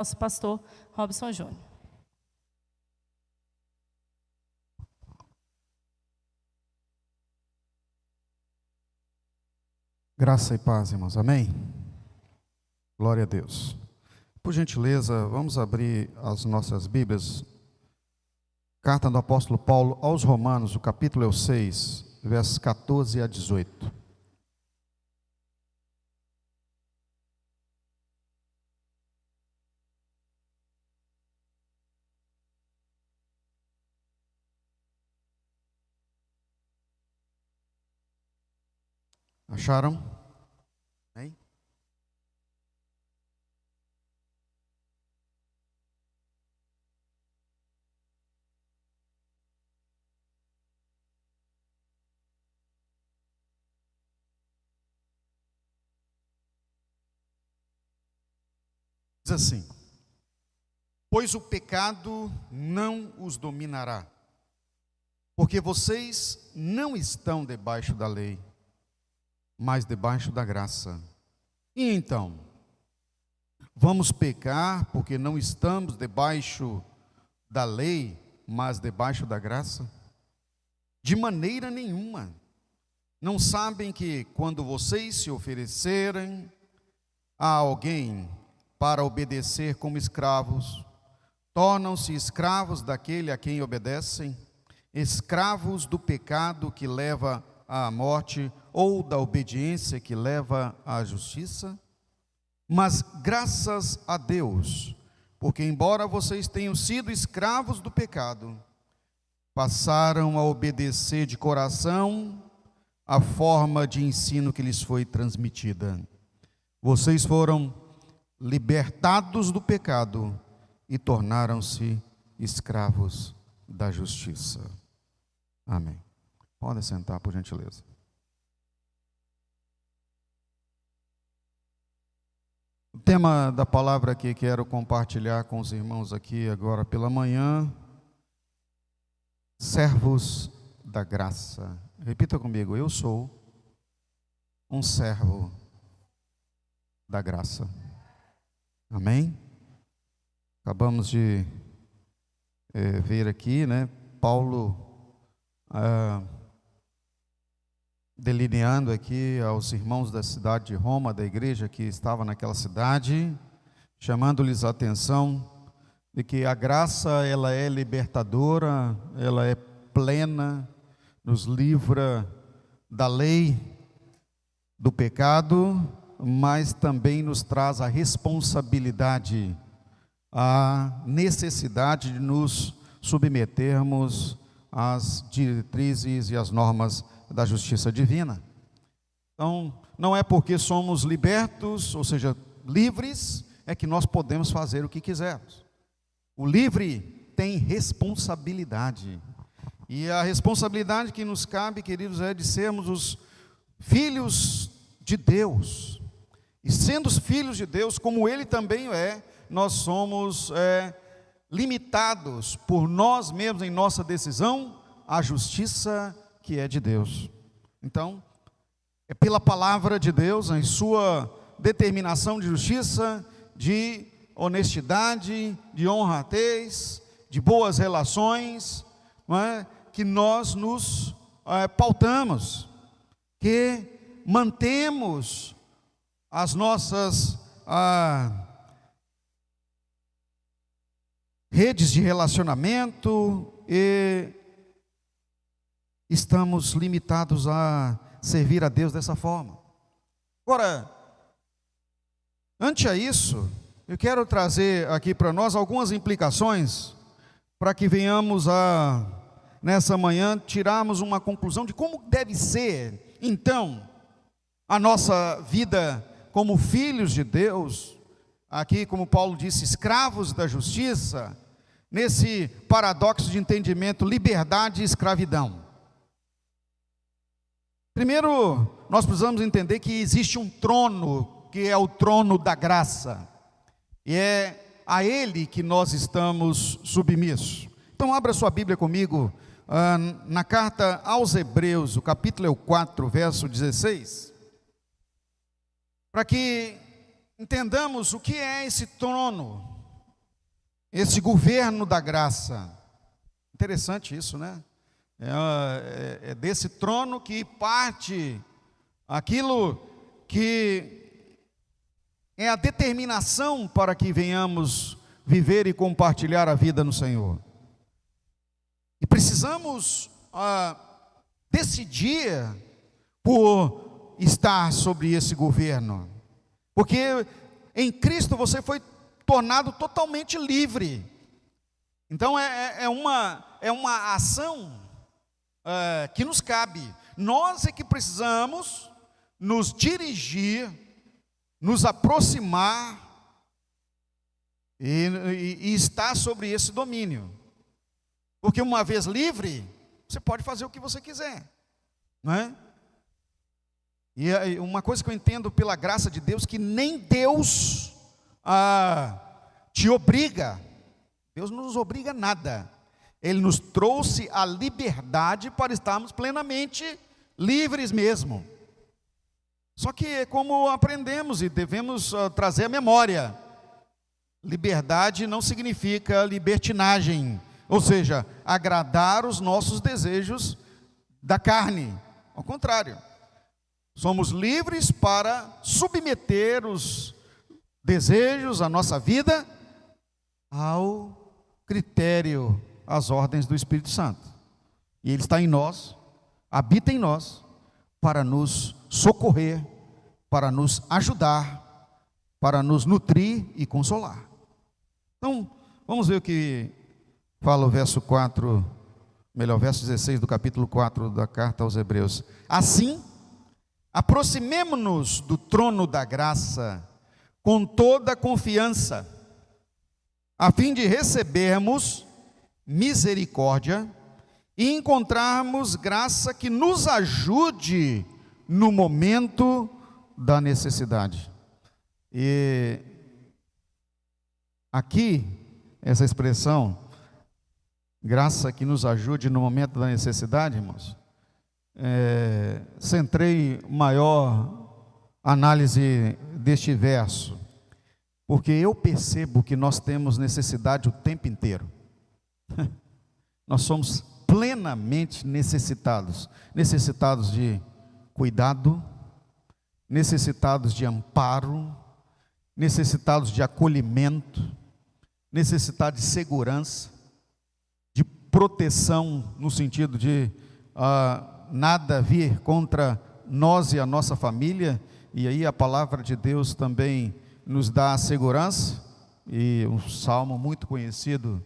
nosso pastor Robson Júnior. Graça e paz, irmãos. Amém? Glória a Deus. Por gentileza, vamos abrir as nossas Bíblias. Carta do apóstolo Paulo aos Romanos, o capítulo é o 6, versos 14 a 18. Acharam? Hein? Diz assim: pois o pecado não os dominará, porque vocês não estão debaixo da lei, mas debaixo da graça. E então, vamos pecar porque não estamos debaixo da lei, mas debaixo da graça? De maneira nenhuma. Não sabem que quando vocês se oferecerem a alguém para obedecer como escravos, tornam-se escravos daquele a quem obedecem, escravos do pecado que leva à morte, ou da obediência que leva à justiça? Mas graças a Deus, porque embora vocês tenham sido escravos do pecado, passaram a obedecer de coração a forma de ensino que lhes foi transmitida. Vocês foram libertados do pecado e tornaram-se escravos da justiça. Amém. Podem sentar, por gentileza. O tema da palavra que quero compartilhar com os irmãos aqui agora pela manhã: servos da graça. Repita comigo: eu sou um servo da graça. Amém? Acabamos de ver aqui, né, Paulo delineando aqui aos irmãos da cidade de Roma, da igreja que estava naquela cidade, chamando-lhes a atenção de que a graça, ela é libertadora, ela é plena, nos livra da lei do pecado, mas também nos traz a responsabilidade, a necessidade de nos submetermos às diretrizes e às normas da justiça divina. Então, não é porque somos libertos, ou seja, livres, é que nós podemos fazer o que quisermos. O livre tem responsabilidade, e a responsabilidade que nos cabe, queridos, é de sermos os filhos de Deus. E sendo os filhos de Deus, como Ele também é, nós somos limitados por nós mesmos em nossa decisão à justiça que é de Deus. Então, é pela palavra de Deus, em sua determinação de justiça, de honestidade, de honradez, de boas relações, não é, que nós nos pautamos, que mantemos as nossas redes de relacionamento e estamos limitados a servir a Deus dessa forma. Agora, ante a isso, eu quero trazer aqui para nós algumas implicações para que venhamos nessa manhã, tirarmos uma conclusão de como deve ser, então, a nossa vida como filhos de Deus, aqui como Paulo disse, escravos da justiça, nesse paradoxo de entendimento, liberdade e escravidão. Primeiro, nós precisamos entender que existe um trono, que é o trono da graça, e é a Ele que nós estamos submissos. Então abra sua Bíblia comigo, na carta aos Hebreus, o capítulo 4, verso 16, para que entendamos o que é esse trono, esse governo da graça. Interessante isso, né? É desse trono que parte aquilo que é a determinação para que venhamos viver e compartilhar a vida no Senhor. E precisamos decidir por estar sobre esse governo, porque em Cristo você foi tornado totalmente livre. Então é uma ação que nos cabe. Nós é que precisamos nos dirigir, nos aproximar e estar sobre esse domínio. Porque uma vez livre, você pode fazer o que você quiser, não é? E uma coisa que eu entendo pela graça de Deus, que nem Deus te obriga. Deus não nos obriga a nada. Ele nos trouxe a liberdade para estarmos plenamente livres mesmo. Só que é como aprendemos e devemos trazer a memória. Liberdade não significa libertinagem, ou seja, agradar os nossos desejos da carne. Ao contrário, somos livres para submeter os desejos, a nossa vida, ao critério, às ordens do Espírito Santo. E Ele está em nós, habita em nós, para nos socorrer, para nos ajudar, para nos nutrir e consolar. Então, vamos ver o que fala o verso 4, verso 16 do capítulo 4 da carta aos Hebreus. Assim, aproximemo-nos do trono da graça com toda a confiança, a fim de recebermos misericórdia e encontrarmos graça que nos ajude no momento da necessidade. E aqui, essa expressão, graça que nos ajude no momento da necessidade, irmãos, centrei maior análise deste verso, porque eu percebo que nós temos necessidade o tempo inteiro. Nós somos plenamente necessitados de cuidado, necessitados de amparo, necessitados de acolhimento, necessitados de segurança, de proteção, no sentido de nada vir contra nós e a nossa família. E aí a palavra de Deus também nos dá a segurança, e um salmo muito conhecido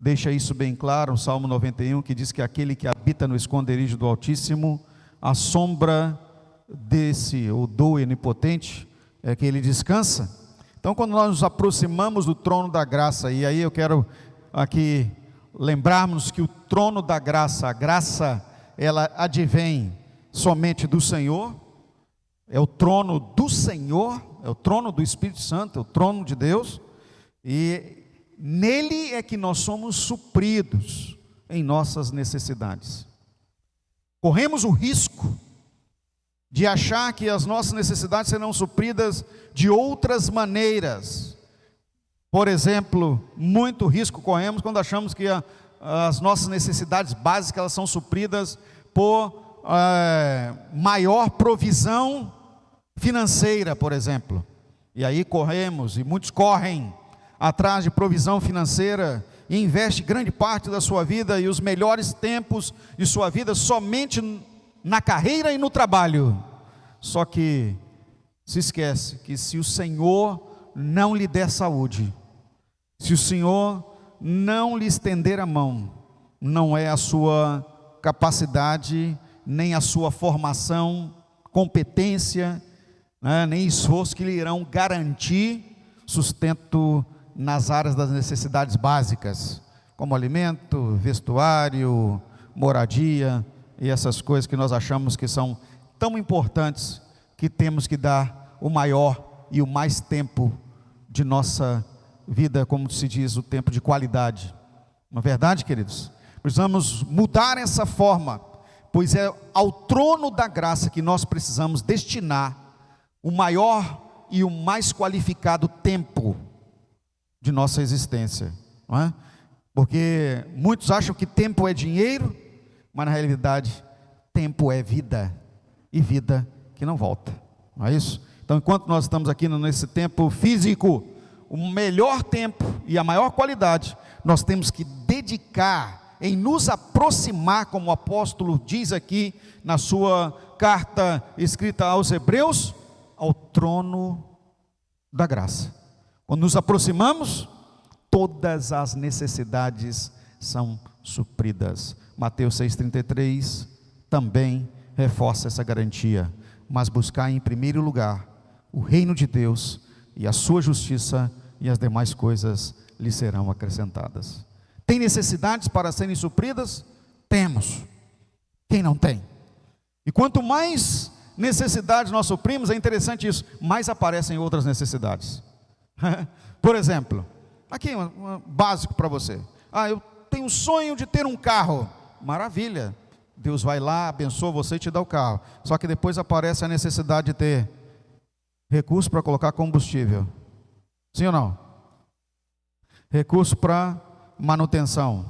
deixa isso bem claro, o Salmo 91, que diz que aquele que habita no esconderijo do Altíssimo, a sombra desse, ou do onipotente, é que ele descansa. Então, quando nós nos aproximamos do trono da graça, e aí eu quero aqui lembrarmos que o trono da graça, a graça, ela advém somente do Senhor, é o trono do Senhor, é o trono do Espírito Santo, é o trono de Deus, e nele é que nós somos supridos em nossas necessidades. Corremos o risco de achar que as nossas necessidades serão supridas de outras maneiras. Por exemplo, muito risco corremos quando achamos que as nossas necessidades básicas elas são supridas por maior provisão financeira, por exemplo. E aí corremos, e muitos correm atrás de provisão financeira e investe grande parte da sua vida e os melhores tempos de sua vida somente na carreira e no trabalho. Só que se esquece que se o Senhor não lhe der saúde, se o Senhor não lhe estender a mão, não é a sua capacidade, nem a sua formação, competência, nem esforço que lhe irão garantir sustento nas áreas das necessidades básicas, como alimento, vestuário, moradia e essas coisas que nós achamos que são tão importantes, que temos que dar o maior e o mais tempo de nossa vida, como se diz, o tempo de qualidade. Não é verdade, queridos? Precisamos mudar essa forma, pois é ao trono da graça que nós precisamos destinar o maior e o mais qualificado tempo de nossa existência. não é? Porque muitos acham que tempo é dinheiro, mas na realidade tempo é vida, e vida que não volta, não é isso? Então, enquanto nós estamos aqui nesse tempo físico, o melhor tempo e a maior qualidade, nós temos que dedicar em nos aproximar, como o apóstolo diz aqui na sua carta escrita aos Hebreus, ao trono da graça. Quando nos aproximamos, todas as necessidades são supridas. Mateus 6,33 também reforça essa garantia. Mas buscar em primeiro lugar o reino de Deus e a sua justiça, e as demais coisas lhe serão acrescentadas. Tem necessidades para serem supridas? Temos. Quem não tem? E quanto mais necessidades nós suprimos, é interessante isso, mais aparecem outras necessidades. Por exemplo, aqui um básico para você. Eu tenho um sonho de ter um carro. Maravilha. Deus vai lá, abençoa você e te dá o carro. Só que depois aparece a necessidade de ter recurso para colocar combustível. Sim ou não? Recurso para manutenção.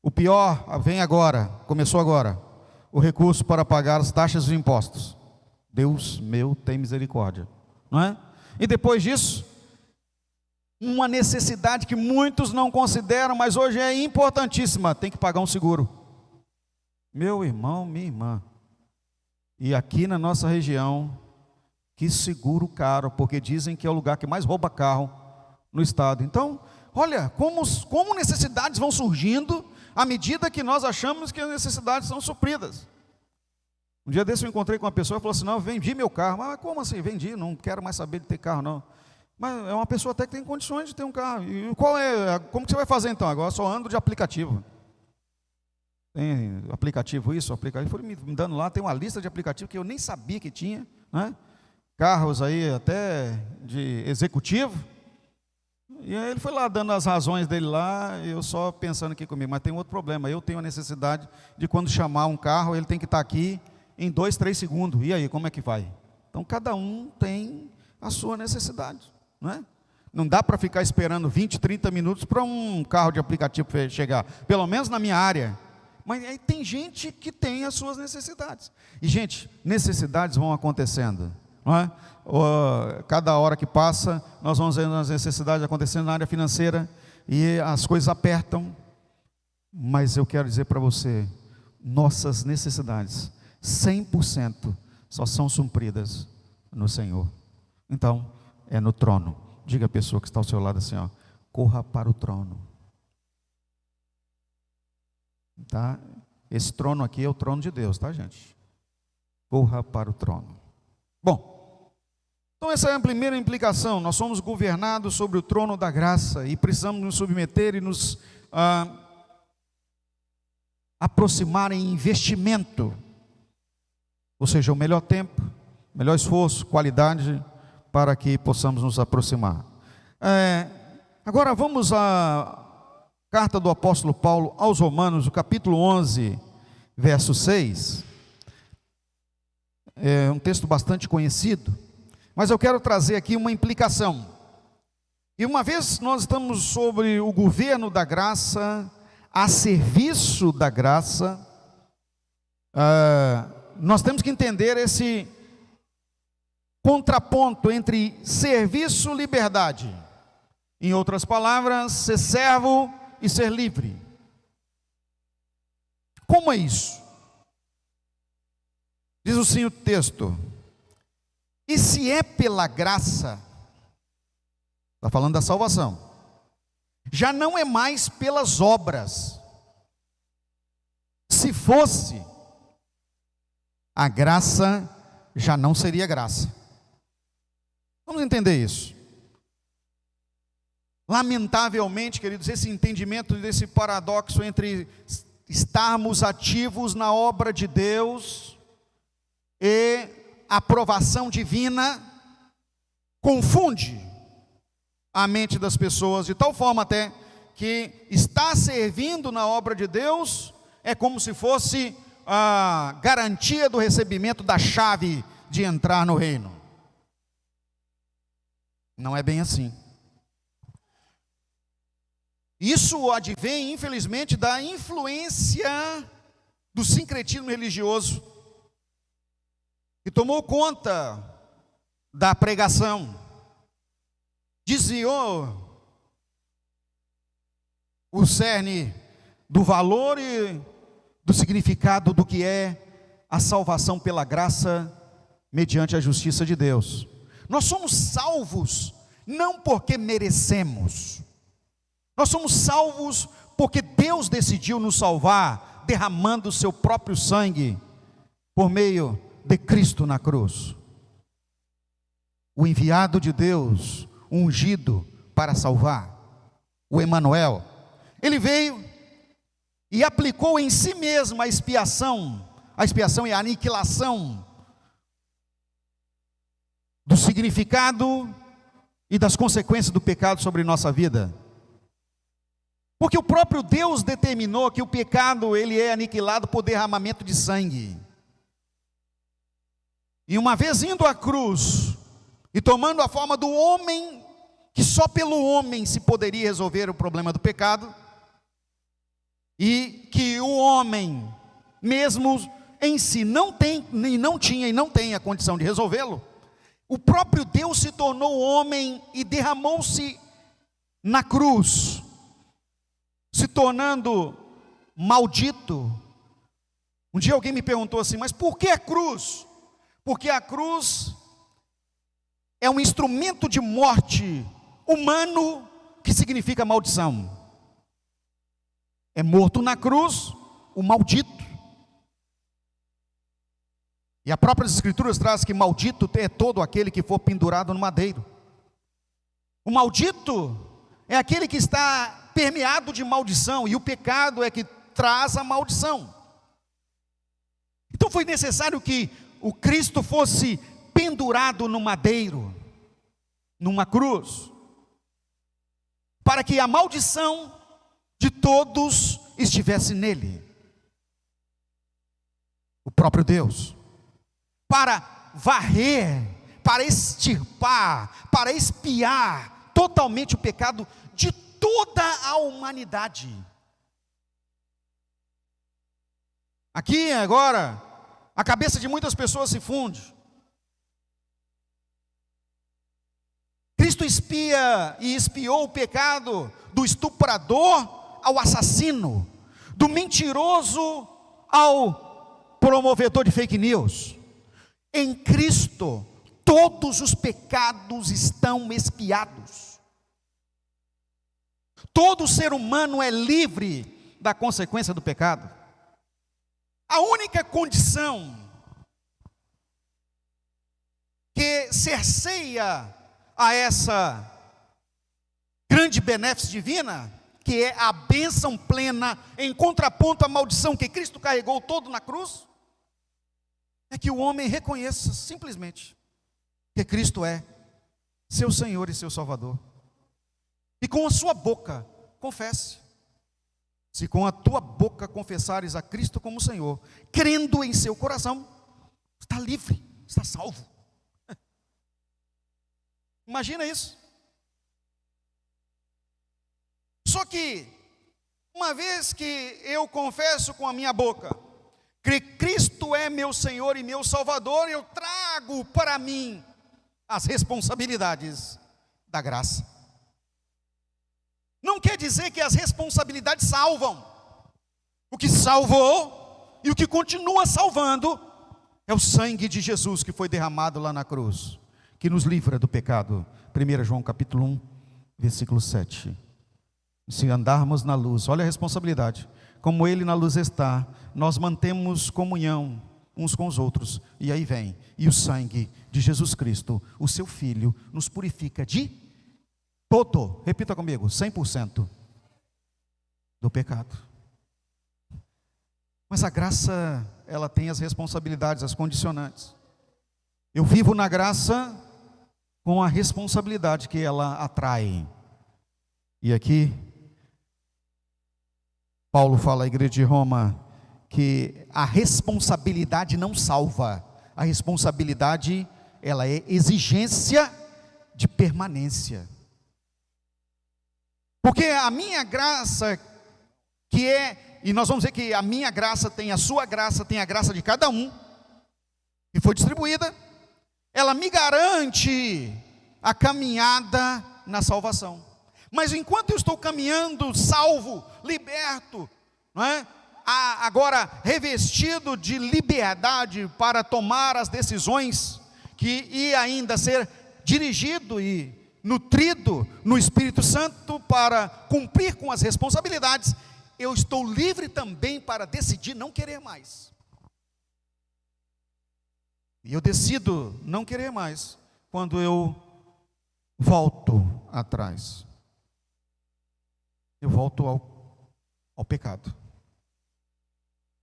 O pior vem agora, começou agora. O recurso para pagar as taxas e impostos. Deus meu, tem misericórdia, não é? E depois disso, uma necessidade que muitos não consideram, mas hoje é importantíssima: tem que pagar um seguro. Meu irmão, minha irmã. E aqui na nossa região, que seguro caro, porque dizem que é o lugar que mais rouba carro no estado. Então, olha, como necessidades vão surgindo à medida que nós achamos que as necessidades são supridas. Um dia desse eu encontrei com uma pessoa e falou assim: não, eu vendi meu carro. Mas como assim? Vendi, não quero mais saber de ter carro não. Mas é uma pessoa até que tem condições de ter um carro. E como que você vai fazer então? Agora só ando de aplicativo. Tem aplicativo isso, aplicativo. Foi me dando lá, tem uma lista de aplicativos que eu nem sabia que tinha, né? Carros aí até de executivo. E aí ele foi lá dando as razões dele lá, e eu só pensando aqui comigo, mas tem outro problema. Eu tenho a necessidade de, quando chamar um carro, ele tem que estar aqui em 2, 3 segundos. E aí, como é que vai? Então cada um tem a sua necessidade, não é? Não dá para ficar esperando 20, 30 minutos para um carro de aplicativo chegar, pelo menos na minha área. Mas aí tem gente que tem as suas necessidades. E gente, necessidades vão acontecendo, não é? Cada hora que passa, nós vamos vendo as necessidades acontecendo na área financeira, e as coisas apertam. Mas eu quero dizer para você, nossas necessidades 100% só são supridas no Senhor. Então, é no trono. Diga à pessoa que está ao seu lado assim, ó: corra para o trono. Tá? Esse trono aqui é o trono de Deus, tá, gente? Corra para o trono. Bom, então essa é a primeira implicação. Nós somos governados sobre o trono da graça e precisamos nos submeter e nos aproximar em investimento. Ou seja, o melhor tempo, melhor esforço, qualidade, para que possamos nos aproximar. Agora vamos à carta do apóstolo Paulo aos Romanos, o capítulo 11, verso 6. É um texto bastante conhecido, mas eu quero trazer aqui uma implicação. E uma vez nós estamos sobre o governo da graça, a serviço da graça, nós temos que entender esse contraponto entre serviço e liberdade. Em outras palavras, ser servo e ser livre. Como é isso? Diz assim o texto: e se é pela graça, está falando da salvação, já não é mais pelas obras. Se fosse, a graça já não seria graça. Vamos entender isso. Lamentavelmente, queridos, esse entendimento desse paradoxo entre estarmos ativos na obra de Deus e aprovação divina confunde a mente das pessoas, de tal forma até que estar servindo na obra de Deus é como se fosse a garantia do recebimento da chave de entrar no reino. Não é bem assim. Isso advém, infelizmente, da influência do sincretismo religioso, que tomou conta da pregação, desviou o cerne do valor e do significado do que é a salvação pela graça mediante a justiça de Deus. Nós somos salvos não porque merecemos, nós somos salvos porque Deus decidiu nos salvar, derramando o seu próprio sangue por meio de Cristo na cruz. O enviado de Deus, ungido para salvar, o Emanuel, ele veio e aplicou em si mesmo a expiação e a aniquilação do significado e das consequências do pecado sobre nossa vida. Porque o próprio Deus determinou que o pecado ele é aniquilado por derramamento de sangue. E uma vez indo à cruz e tomando a forma do homem, que só pelo homem se poderia resolver o problema do pecado, e que o homem mesmo em si não tinha e não tem a condição de resolvê-lo, o próprio Deus se tornou homem e derramou-se na cruz, se tornando maldito. Um dia alguém me perguntou assim, mas por que a cruz? Porque a cruz é um instrumento de morte humano que significa maldição. É morto na cruz o maldito. E a própria Escrituras traz que maldito é todo aquele que for pendurado no madeiro. O maldito é aquele que está permeado de maldição, e o pecado é que traz a maldição. Então foi necessário que o Cristo fosse pendurado no madeiro, numa cruz, para que a maldição de todos estivesse nele. O próprio Deus, para varrer, para extirpar, para expiar totalmente o pecado de toda a humanidade. Aqui agora, a cabeça de muitas pessoas se funde. Cristo expia e expiou o pecado do estuprador ao assassino, do mentiroso ao promovedor de fake news. Em Cristo, todos os pecados estão expiados. Todo ser humano é livre da consequência do pecado. A única condição que cerceia a essa grande benéfice divina, que é a bênção plena, em contraponto à maldição que Cristo carregou todo na cruz, é que o homem reconheça simplesmente que Cristo é seu Senhor e seu Salvador, e com a sua boca confesse. Se com a tua boca confessares a Cristo como Senhor, crendo em seu coração, está livre, está salvo. Imagina isso. Só que, uma vez que eu confesso com a minha boca que Cristo é meu Senhor e meu Salvador, eu trago para mim as responsabilidades da graça. Não quer dizer que as responsabilidades salvam. O que salvou e o que continua salvando é o sangue de Jesus que foi derramado lá na cruz, que nos livra do pecado. 1 João capítulo 1, versículo 7. Se andarmos na luz, olha a responsabilidade, como Ele na luz está, nós mantemos comunhão uns com os outros, e aí vem, e o sangue de Jesus Cristo, o seu Filho, nos purifica de todo, repita comigo, 100% do pecado. Mas a graça, ela tem as responsabilidades, as condicionantes. Eu vivo na graça com a responsabilidade que ela atrai. E aqui Paulo fala à igreja de Roma que a responsabilidade não salva. A responsabilidade, ela é exigência de permanência. Porque a minha graça, e nós vamos dizer que a minha graça tem a sua graça, tem a graça de cada um, que foi distribuída, ela me garante a caminhada na salvação. Mas enquanto eu estou caminhando salvo, liberto, não é? Agora revestido de liberdade para tomar as decisões, e ainda ser dirigido e nutrido no Espírito Santo para cumprir com as responsabilidades, eu estou livre também para decidir não querer mais. E eu decido não querer mais quando eu volto atrás. Eu volto ao pecado.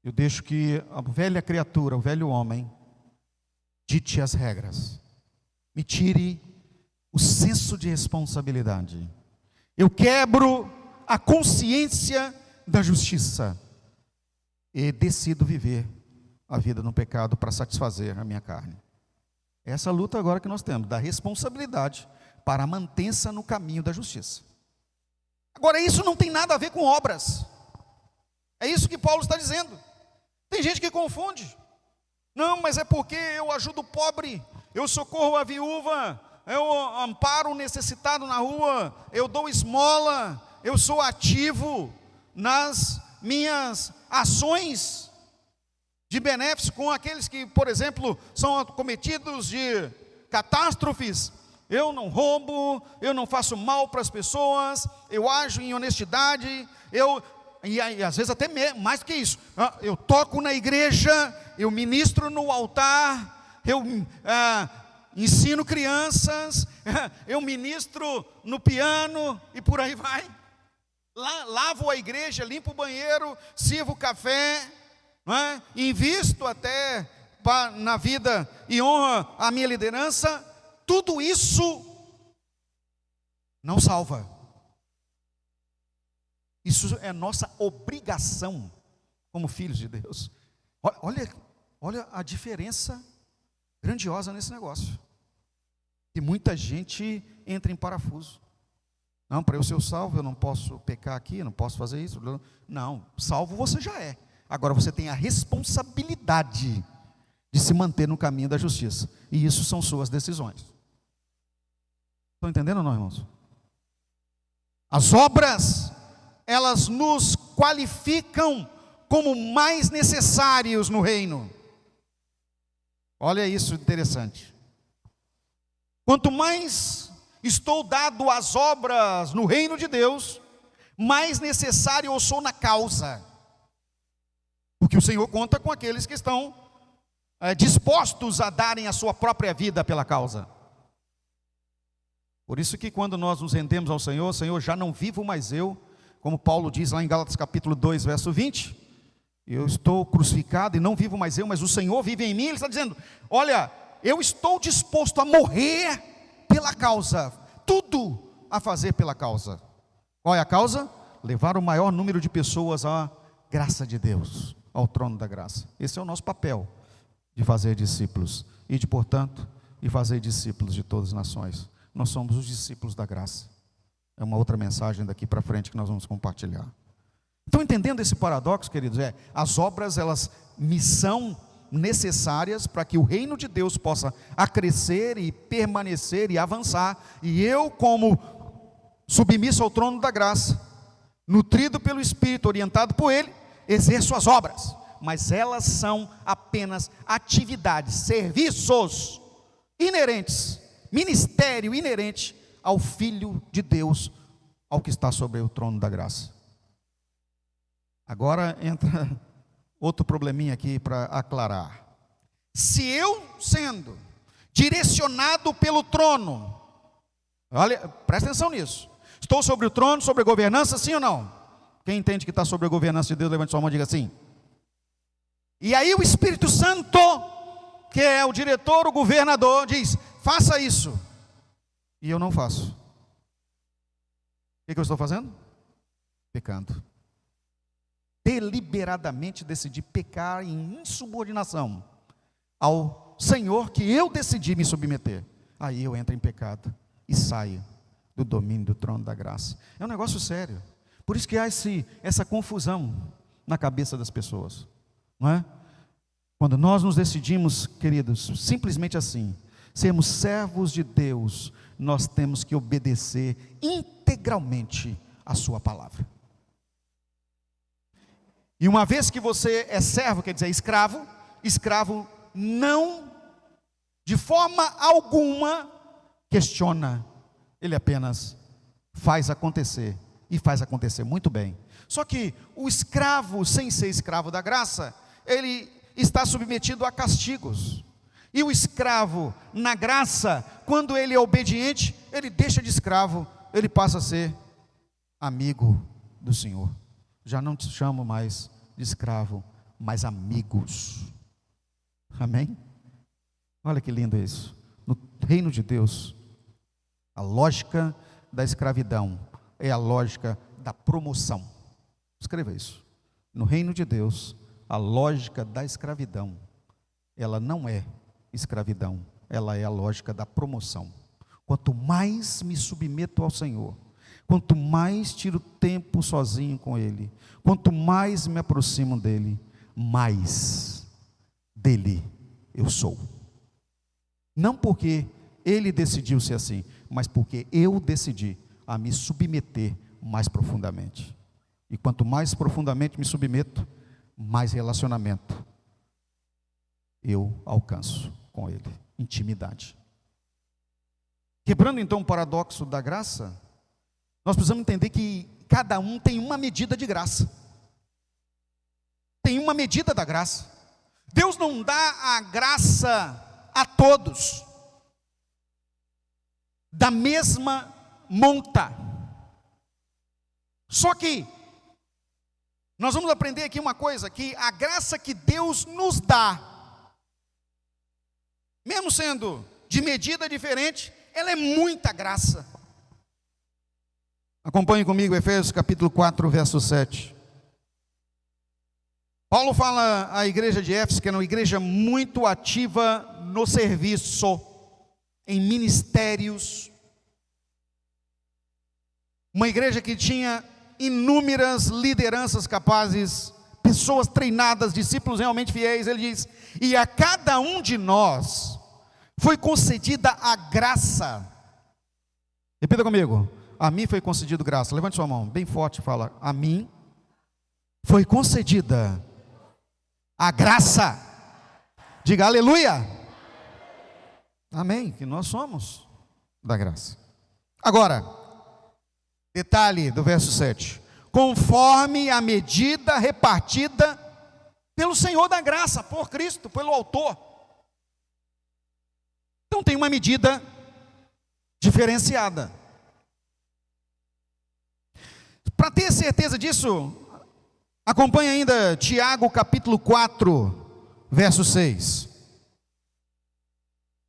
Eu deixo que a velha criatura, o velho homem, dite as regras. Me tire o senso de responsabilidade. Eu quebro a consciência da justiça e decido viver a vida no pecado para satisfazer a minha carne. Essa luta agora que nós temos, da responsabilidade para a mantença no caminho da justiça. Agora, isso não tem nada a ver com obras. É isso que Paulo está dizendo. Tem gente que confunde. Não, mas é porque eu ajudo o pobre, eu socorro a viúva, eu amparo o necessitado na rua, eu dou esmola, eu sou ativo nas minhas ações de benefício com aqueles que, por exemplo, são acometidos de catástrofes. Eu não roubo, eu não faço mal para as pessoas, eu ajo em honestidade, e às vezes até mais do que isso, eu toco na igreja, eu ministro no altar, eu ensino crianças, eu ministro no piano e por aí vai. Lavo a igreja, limpo o banheiro, sirvo café, não é? Invisto até na vida e honra a minha liderança. Tudo isso não salva. Isso é nossa obrigação como filhos de Deus. Olha a diferença grandiosa nesse negócio. E muita gente entra em parafuso. Não, para eu ser salvo, eu não posso pecar aqui, não posso fazer isso. Não, salvo você já é. Agora você tem a responsabilidade de se manter no caminho da justiça. E isso são suas decisões. Estão entendendo ou não, irmãos? As obras, elas nos qualificam como mais necessários no reino. Olha isso interessante. Quanto mais estou dado às obras no reino de Deus, mais necessário eu sou na causa. Porque o Senhor conta com aqueles que estão dispostos a darem a sua própria vida pela causa. Por isso que quando nós nos rendemos ao Senhor, Senhor, já não vivo mais eu, como Paulo diz lá em Gálatas capítulo 2, verso 20, eu estou crucificado e não vivo mais eu, mas o Senhor vive em mim. Ele está dizendo, olha, eu estou disposto a morrer pela causa, tudo a fazer pela causa. Qual é a causa? Levar o maior número de pessoas à graça de Deus, ao trono da graça. Esse é o nosso papel, de fazer discípulos, e de, portanto, de fazer discípulos de todas as nações. Nós somos os discípulos da graça. É uma outra mensagem daqui para frente que nós vamos compartilhar. Estão entendendo esse paradoxo, queridos? As obras, elas me são necessárias para que o reino de Deus possa crescer e permanecer e avançar, e eu, como submisso ao trono da graça, nutrido pelo Espírito, orientado por Ele, exerço as obras, mas elas são apenas atividades, serviços inerentes, ministério inerente ao Filho de Deus, ao que está sobre o trono da graça. Agora entra outro probleminha aqui para aclarar. Se eu, sendo direcionado pelo trono, olha, presta atenção nisso, estou sobre o trono, sobre a governança, sim ou não? Quem entende que está sobre a governança de Deus, levante sua mão e diga sim. E aí o Espírito Santo, que é o diretor, o governador, diz, faça isso, e eu não faço. O que eu estou fazendo? Pecando. Deliberadamente decidi pecar em insubordinação ao Senhor que eu decidi me submeter. Aí eu entro em pecado e saio do domínio do trono da graça. É um negócio sério. Por isso que há essa confusão na cabeça das pessoas, não é? Quando nós nos decidimos, queridos, simplesmente assim, sermos servos de Deus, nós temos que obedecer integralmente a sua palavra. E uma vez que você é servo, quer dizer escravo, escravo não, de forma alguma, questiona, ele apenas faz acontecer, e faz acontecer muito bem. Só que o escravo, sem ser escravo da graça, ele está submetido a castigos. E o escravo na graça, quando ele é obediente, ele deixa de escravo, ele passa a ser amigo do Senhor. Já não te chamo mais de escravo, mas amigos. Amém? Olha que lindo isso. No reino de Deus, a lógica da escravidão é a lógica da promoção. Escreva isso. No reino de Deus, a lógica da escravidão, ela não é escravidão, ela é a lógica da promoção. Quanto mais me submeto ao Senhor, quanto mais tiro tempo sozinho com Ele, quanto mais me aproximo dEle, mais dEle eu sou. Não porque Ele decidiu ser assim, mas porque eu decidi a me submeter mais profundamente. E quanto mais profundamente me submeto, mais relacionamento eu alcanço com Ele, intimidade. Quebrando então o paradoxo da graça, nós precisamos entender que cada um tem uma medida de graça. Tem uma medida da graça. Deus não dá a graça a todos da mesma monta. Só que nós vamos aprender aqui uma coisa, que a graça que Deus nos dá, mesmo sendo de medida diferente, ela é muita graça. Acompanhe comigo Efésios capítulo 4, verso 7. Paulo fala à igreja de Éfeso, que era uma igreja muito ativa no serviço, em ministérios, uma igreja que tinha inúmeras lideranças capazes, pessoas treinadas, discípulos realmente fiéis. Ele diz: e a cada um de nós foi concedida a graça. Repita comigo: a mim foi concedido graça. Levante sua mão bem forte e fala: a mim foi concedida a graça. Diga aleluia. Amém, que nós somos da graça. Agora, detalhe do verso 7: conforme a medida repartida pelo Senhor da graça, por Cristo, pelo autor. Então tem uma medida diferenciada. Para ter certeza disso, acompanhe ainda Tiago capítulo 4, verso 6.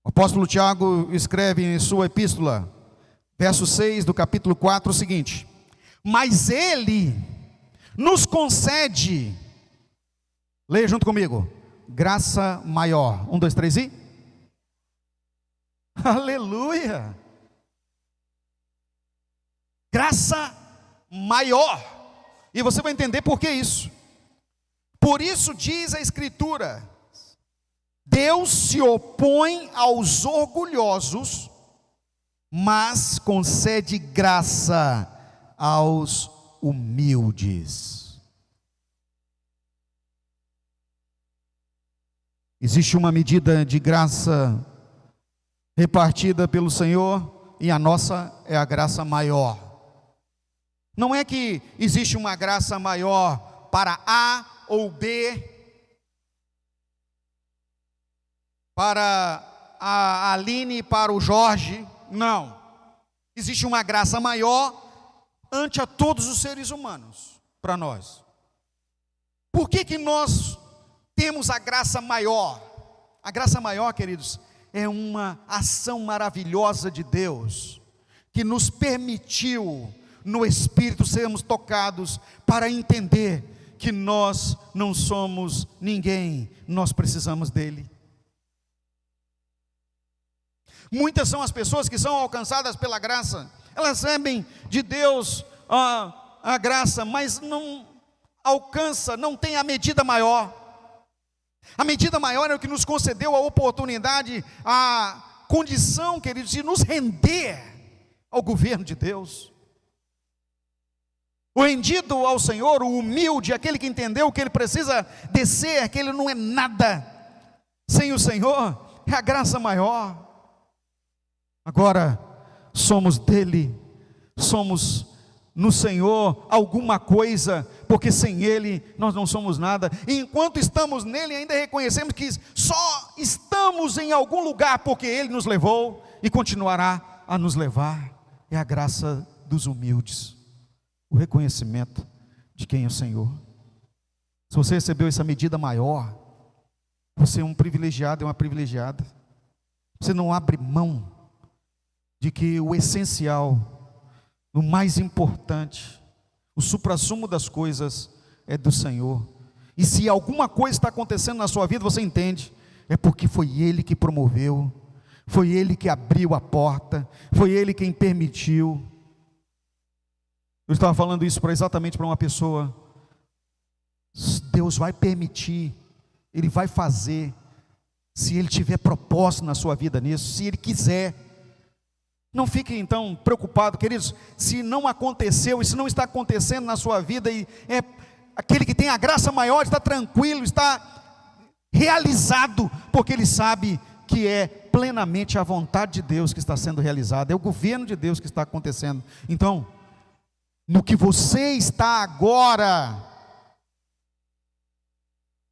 O apóstolo Tiago escreve em sua epístola, verso 6 do capítulo 4, o seguinte: mas Ele nos concede, leia junto comigo, graça maior. 1, 2, 3 e... aleluia! Graça maior. E você vai entender por que isso. Por isso diz a Escritura: Deus se opõe aos orgulhosos, mas concede graça aos humildes. Existe uma medida de graça repartida pelo Senhor, e a nossa é a graça maior. Não é que existe uma graça maior para A ou B, para a Aline e para o Jorge. Não. Existe uma graça maior ante a todos os seres humanos, para nós. Por que nós temos a graça maior? A graça maior, queridos, é uma ação maravilhosa de Deus, que nos permitiu, no Espírito, sermos tocados para entender que nós não somos ninguém, nós precisamos dEle. Muitas são as pessoas que são alcançadas pela graça, elas recebem de Deus a graça, mas não alcança, não tem a medida maior. A medida maior é o que nos concedeu a oportunidade, a condição, queridos, de nos render ao governo de Deus. O rendido ao Senhor, o humilde, aquele que entendeu que ele precisa descer, que ele não é nada sem o Senhor, é a graça maior. Agora, somos dele, somos no Senhor alguma coisa, porque sem Ele nós não somos nada, e enquanto estamos nele ainda reconhecemos que só estamos em algum lugar porque Ele nos levou e continuará a nos levar. É a graça dos humildes, o reconhecimento de quem é o Senhor. Se você recebeu essa medida maior, você é um privilegiado, é uma privilegiada. Você não abre mão de que o essencial, o mais importante, o suprassumo das coisas é do Senhor. E se alguma coisa está acontecendo na sua vida, você entende, é porque foi Ele que promoveu, foi Ele que abriu a porta, foi Ele quem permitiu. Eu estava falando isso exatamente para uma pessoa. Deus vai permitir, Ele vai fazer, se Ele tiver propósito na sua vida nisso, se Ele quiser. Não fique então preocupado, queridos, se não aconteceu e se não está acontecendo na sua vida, e é aquele que tem a graça maior, está tranquilo, está realizado, porque ele sabe que é plenamente a vontade de Deus que está sendo realizada, é o governo de Deus que está acontecendo. Então, no que você está agora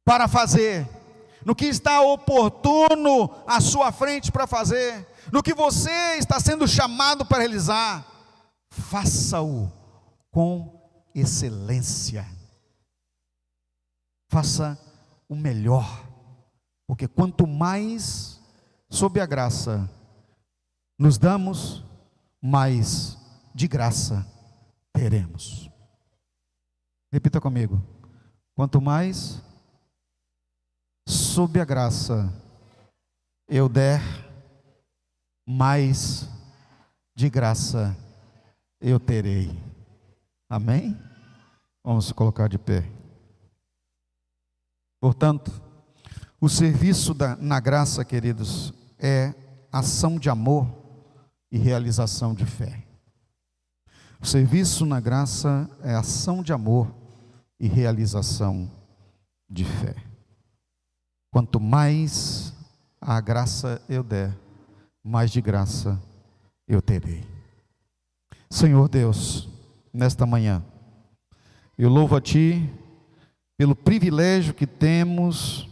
para fazer, no que está oportuno à sua frente para fazer, no que você está sendo chamado para realizar, faça-o com excelência, faça o melhor, porque quanto mais sob a graça nos damos, mais de graça teremos. Repita comigo: quanto mais sob a graça eu der, mais de graça eu terei. Amém? Vamos se colocar de pé. Portanto, o serviço na graça, queridos, é ação de amor e realização de fé. O serviço na graça é ação de amor e realização de fé. Quanto mais a graça eu der, mais de graça eu terei. Senhor Deus, nesta manhã, eu louvo a Ti pelo privilégio que temos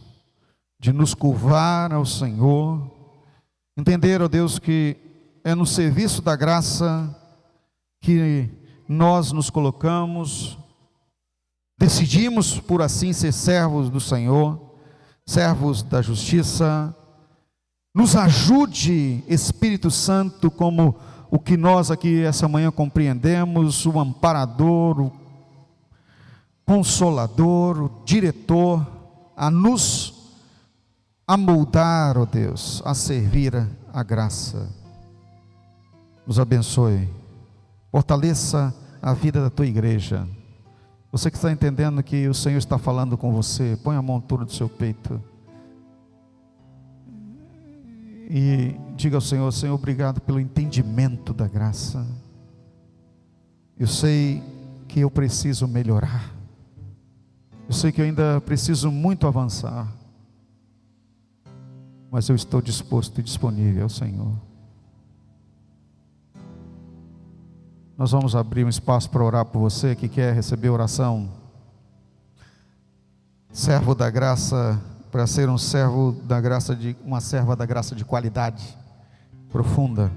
de nos curvar ao Senhor, entender, ó Deus, que é no serviço da graça que nós nos colocamos, decidimos por assim ser servos do Senhor, servos da justiça. Nos ajude, Espírito Santo, como o que nós aqui essa manhã compreendemos, o amparador, o consolador, o diretor, a nos amoldar, ó Deus, a servir a graça. Nos abençoe, fortaleça a vida da Tua igreja. Você que está entendendo que o Senhor está falando com você, põe a mão toda do seu peito e diga ao Senhor: Senhor, obrigado pelo entendimento da graça. Eu sei que eu preciso melhorar, eu sei que eu ainda preciso muito avançar, mas eu estou disposto e disponível ao Senhor. Nós vamos abrir um espaço para orar por você que quer receber oração. Servo da graça, para ser um servo da graça, uma serva da graça de qualidade profunda.